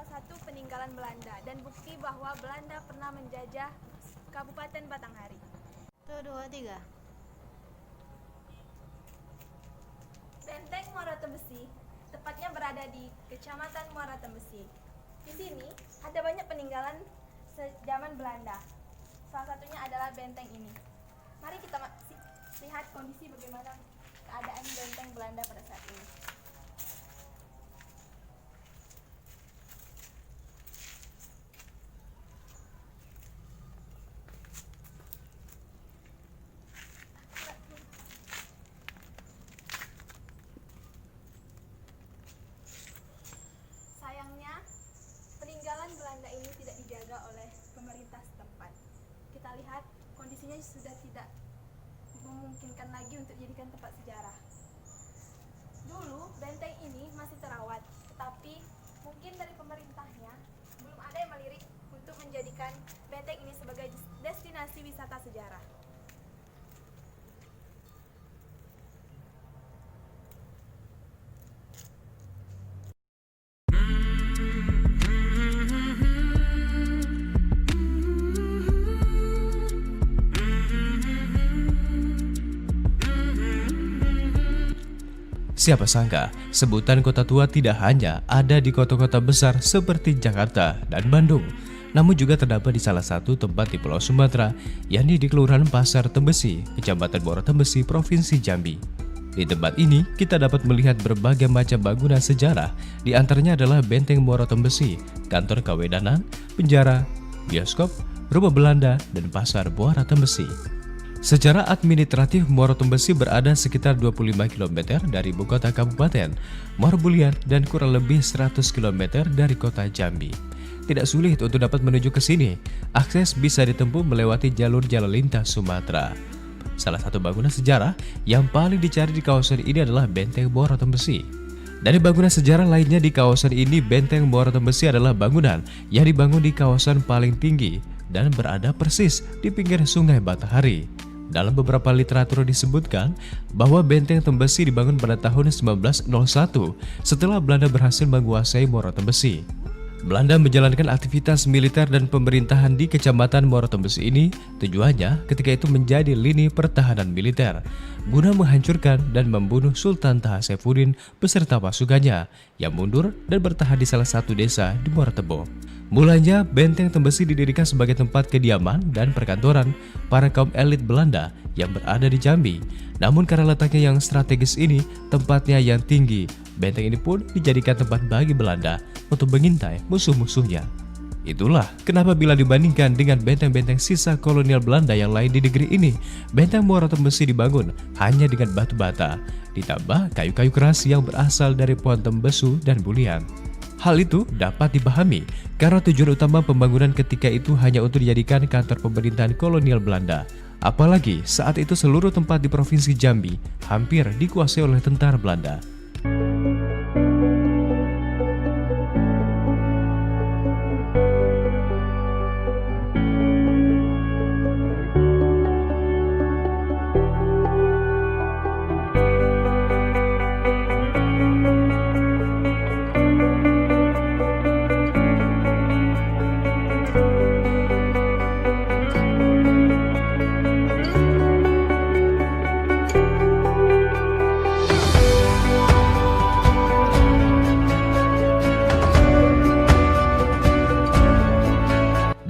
salah satu peninggalan Belanda dan bukti bahwa Belanda pernah menjajah Kabupaten Batanghari. Tuh, dua, tiga. Benteng Muara Tembesi tepatnya berada di Kecamatan Muara Tembesi. Di sini ada banyak peninggalan zaman Belanda. Salah satunya adalah benteng ini. Mari kita lihat kondisi bagaimana keadaan benteng Belanda pada saat ini. Sayangnya, peninggalan Belanda ini tidak dijaga oleh pemerintah setempat. Kita lihat kondisinya sudah tidak memungkinkan lagi untuk dijadikan tempat sejarah. Dulu benteng ini masih terawat, tetapi mungkin dari pemerintahnya belum ada yang melirik untuk menjadikan benteng ini sebagai destinasi wisata sejarah. Siapa sangka, sebutan kota tua tidak hanya ada di kota-kota besar seperti Jakarta dan Bandung, namun juga terdapat di salah satu tempat di Pulau Sumatera, yakni di Kelurahan Pasar Tembesi, Kecamatan Muara Tembesi, Provinsi Jambi. Di tempat ini, kita dapat melihat berbagai macam bangunan sejarah, di antaranya adalah Benteng Muara Tembesi, kantor Kawedanan, penjara, bioskop, rumah Belanda, dan pasar Muara Tembesi. Secara administratif, Muara Tembesi berada sekitar 25 km dari ibu kota kabupaten, Muara Bulyan, dan kurang lebih 100 km dari kota Jambi. Tidak sulit untuk dapat menuju ke sini, akses bisa ditempuh melewati jalur jalan lintas Sumatera. Salah satu bangunan sejarah yang paling dicari di kawasan ini adalah Benteng Muara Tembesi. Dari bangunan sejarah lainnya di kawasan ini, Benteng Muara Tembesi adalah bangunan yang dibangun di kawasan paling tinggi dan berada persis di pinggir Sungai Batanghari. Dalam beberapa literatur disebutkan bahwa Benteng Tembesi dibangun pada tahun 1901 setelah Belanda berhasil menguasai Muara Tembesi. Belanda menjalankan aktivitas militer dan pemerintahan di Kecamatan Muara Tembesi ini, tujuannya ketika itu menjadi lini pertahanan militer guna menghancurkan dan membunuh Sultan Taha Saifuddin beserta pasukannya yang mundur dan bertahan di salah satu desa di Muara Tembong. Mulanya, Benteng Tembesi didirikan sebagai tempat kediaman dan perkantoran para kaum elit Belanda yang berada di Jambi. Namun karena letaknya yang strategis ini, tempatnya yang tinggi, benteng ini pun dijadikan tempat bagi Belanda untuk mengintai musuh-musuhnya. Itulah kenapa bila dibandingkan dengan benteng-benteng sisa kolonial Belanda yang lain di negeri ini, Benteng Muara Tembesi dibangun hanya dengan batu bata, ditambah kayu-kayu keras yang berasal dari pohon tembesu dan bulian. Hal itu dapat dipahami karena tujuan utama pembangunan ketika itu hanya untuk dijadikan kantor pemerintahan kolonial Belanda. Apalagi saat itu seluruh tempat di Provinsi Jambi hampir dikuasai oleh tentara Belanda.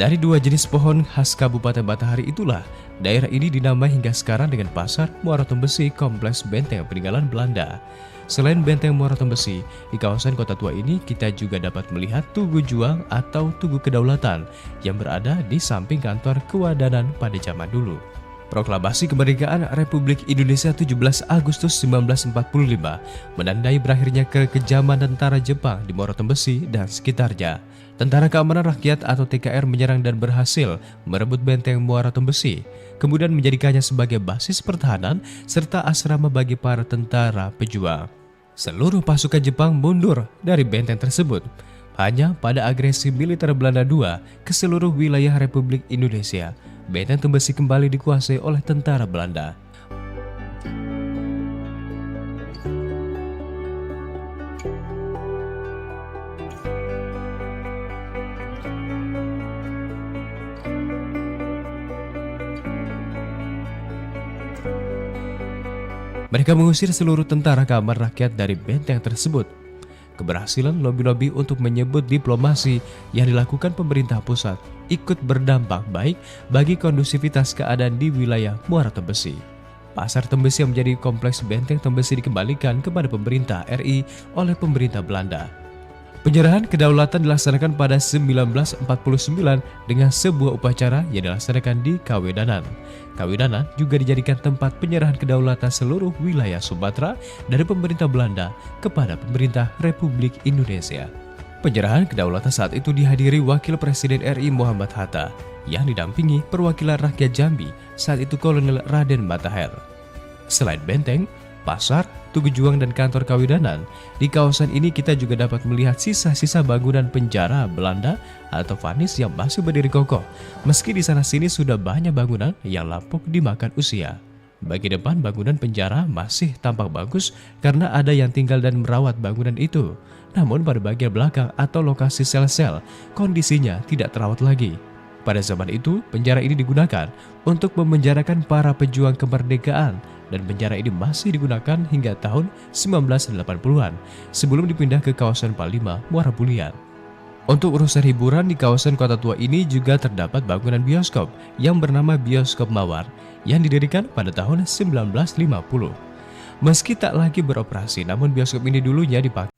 Dari dua jenis pohon khas Kabupaten Batanghari itulah, daerah ini dinamai hingga sekarang dengan Pasar Muara Tembesi Kompleks Benteng Peninggalan Belanda. Selain Benteng Muara Tembesi, di kawasan kota tua ini kita juga dapat melihat Tugu Juang atau Tugu Kedaulatan yang berada di samping kantor Kewadanan pada zaman dulu. Proklamasi Kemerdekaan Republik Indonesia 17 Agustus 1945 menandai berakhirnya kekejaman tentara Jepang di Muara Tembesi dan sekitarnya. Tentara Keamanan Rakyat atau TKR menyerang dan berhasil merebut Benteng Muara Tembesi, kemudian menjadikannya sebagai basis pertahanan serta asrama bagi para tentara pejuang. Seluruh pasukan Jepang mundur dari benteng tersebut. Hanya pada agresi militer Belanda II ke seluruh wilayah Republik Indonesia, Benteng Tembesi kembali dikuasai oleh tentara Belanda. Mereka mengusir seluruh tentara kamar rakyat dari benteng tersebut. Keberhasilan lobi-lobi untuk menyebut diplomasi yang dilakukan pemerintah pusat ikut berdampak baik bagi kondusivitas keadaan di wilayah Muara Tembesi. Pasar Tembesi yang menjadi kompleks benteng Tembesi dikembalikan kepada pemerintah RI oleh pemerintah Belanda. Penyerahan kedaulatan dilaksanakan pada 1949 dengan sebuah upacara yang dilaksanakan di Kawedanan. Kawedanan juga dijadikan tempat penyerahan kedaulatan seluruh wilayah Sumatera dari pemerintah Belanda kepada pemerintah Republik Indonesia. Penyerahan kedaulatan saat itu dihadiri Wakil Presiden RI Muhammad Hatta yang didampingi perwakilan rakyat Jambi saat itu Kolonel Raden Matahir. Selain benteng, pasar, Tugu Juang dan kantor Kawedanan, di kawasan ini kita juga dapat melihat sisa-sisa bangunan penjara Belanda atau Vanis yang masih berdiri kokoh, meski di sana-sini sudah banyak bangunan yang lapuk dimakan usia. Bagi depan bangunan penjara masih tampak bagus karena ada yang tinggal dan merawat bangunan itu. Namun pada bagian belakang atau lokasi sel-sel, kondisinya tidak terawat lagi. Pada zaman itu, penjara ini digunakan untuk memenjarakan para pejuang kemerdekaan dan penjara ini masih digunakan hingga tahun 1980-an sebelum dipindah ke kawasan 45 Muara Bulian. Untuk urusan hiburan di kawasan Kota Tua ini juga terdapat bangunan bioskop yang bernama Bioskop Mawar yang didirikan pada tahun 1950. Meski tak lagi beroperasi, namun bioskop ini dulunya dipakai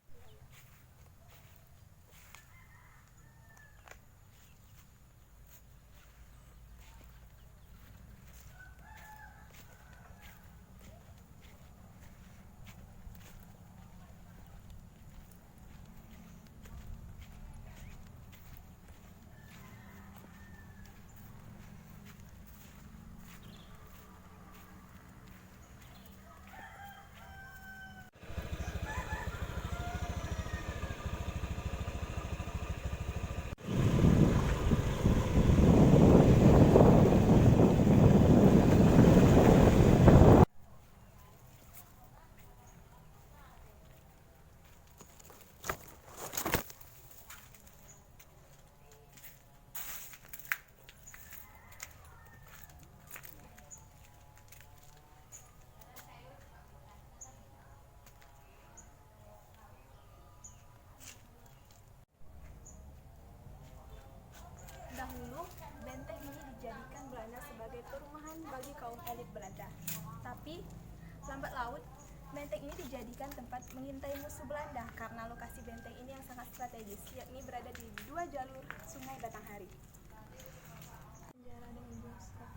Dahulu, benteng ini dijadikan Belanda sebagai perumahan bagi kaum elit Belanda. Tapi, lambat laut, benteng ini dijadikan tempat mengintai musuh Belanda karena lokasi benteng ini yang sangat strategis, yakni berada di dua jalur Sungai Batanghari. Penjara dengan bioskop.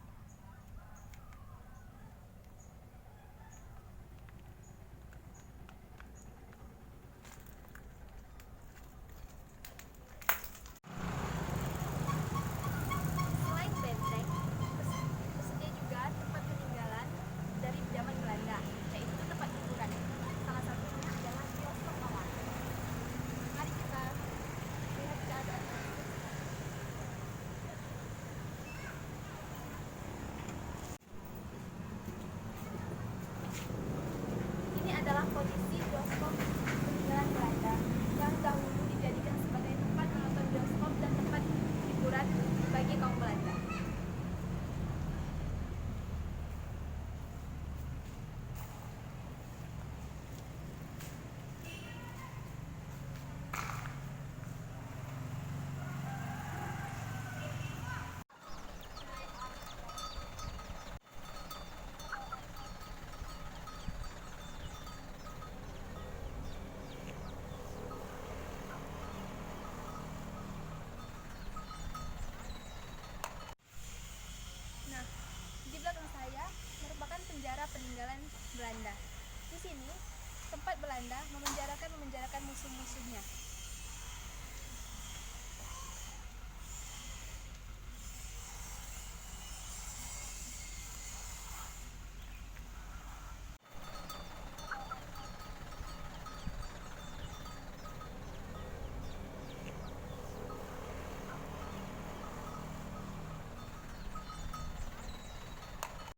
Selain benteng, tersedia juga tempat peninggalan dari zaman Belanda, yaitu tempat hiburan. Salah satunya adalah bioskop Mawar. Mari kita lihat keadaannya. Ini adalah kondisi bioskop peninggalan Belanda yang dahulu dijadikan sebagai tempat menonton bioskop dan tempat hiburan bagi kaum Belanda. Nah, di belakang saya merupakan penjara peninggalan Belanda. Di sini, tempat Belanda memenjarakan musuh-musuhnya.